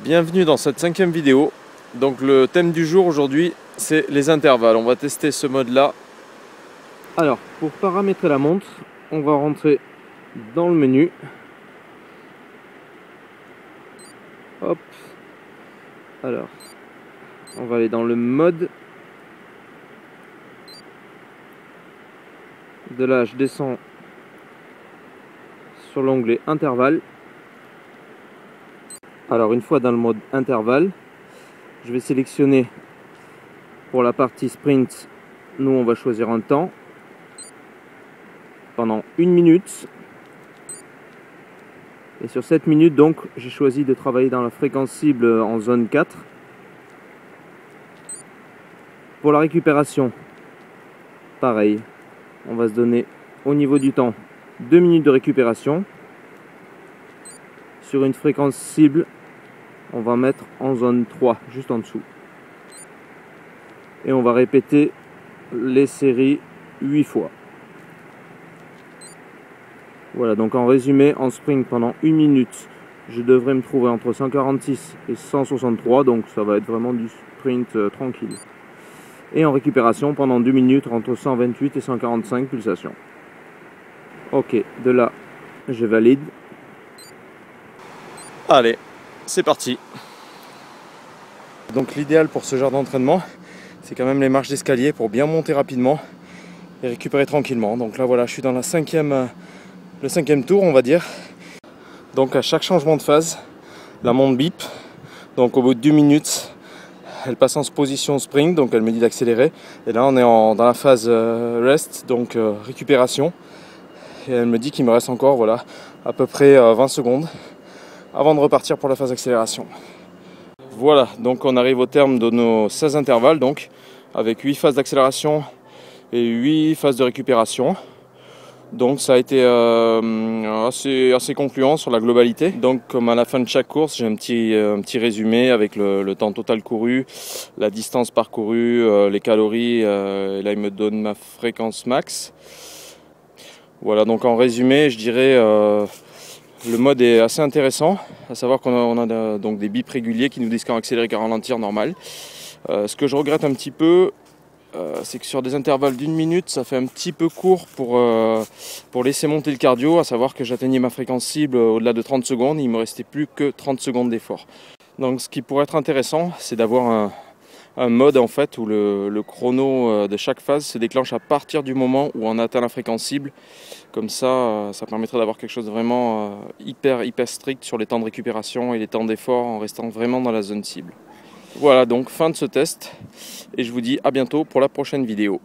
Bienvenue dans cette 5e vidéo. Donc le thème du jour aujourd'hui, c'est les intervalles. On va tester ce mode-là. Alors, pour paramétrer la montre, on va rentrer dans le menu. Hop. Alors, on va aller dans le mode. De là, je descends sur l'onglet intervalle. Alors, une fois dans le mode intervalle, je vais sélectionner pour la partie sprint. Nous, on va choisir un temps pendant 1 minute. Et sur 7 minutes, donc, j'ai choisi de travailler dans la fréquence cible en zone 4. Pour la récupération, pareil. On va se donner au niveau du temps 2 minutes de récupération. Sur une fréquence cible, on va mettre en zone 3, juste en dessous. Et on va répéter les séries 8 fois. Voilà, donc en résumé, en sprint pendant 1 minute, je devrais me trouver entre 146 et 163, donc ça va être vraiment du sprint tranquille. Et en récupération pendant 2 minutes, entre 128 et 145 pulsations. Ok, de là, je valide. Allez, c'est parti. Donc l'idéal pour ce genre d'entraînement, c'est quand même les marches d'escalier pour bien monter rapidement et récupérer tranquillement. Donc là voilà, je suis dans le 5e tour, on va dire. Donc à chaque changement de phase, la montre bip. Donc au bout de 2 minutes, elle passe en position sprint, donc elle me dit d'accélérer. Et là on est dans la phase rest, donc récupération. Et elle me dit qu'il me reste encore voilà, à peu près 20 secondes avant de repartir pour la phase accélération. Voilà, donc on arrive au terme de nos 16 intervalles, donc avec 8 phases d'accélération et 8 phases de récupération. Donc ça a été assez concluant sur la globalité. Donc comme à la fin de chaque course, j'ai un petit résumé avec le temps total couru, la distance parcourue, les calories, et là il me donne ma fréquence max. Voilà, donc en résumé, je dirais le mode est assez intéressant, à savoir qu'on a donc des bips réguliers qui nous disent quand accélérer, quand ralentir, normal. Ce que je regrette un petit peu, c'est que sur des intervalles d'1 minute, ça fait un petit peu court pour laisser monter le cardio, à savoir que j'atteignais ma fréquence cible au-delà de 30 secondes, il me restait plus que 30 secondes d'effort. Donc ce qui pourrait être intéressant, c'est d'avoir un mode en fait où le chrono de chaque phase se déclenche à partir du moment où on atteint la fréquence cible. Comme ça, ça permettrait d'avoir quelque chose de vraiment hyper strict sur les temps de récupération et les temps d'effort en restant vraiment dans la zone cible. Voilà donc fin de ce test et je vous dis à bientôt pour la prochaine vidéo.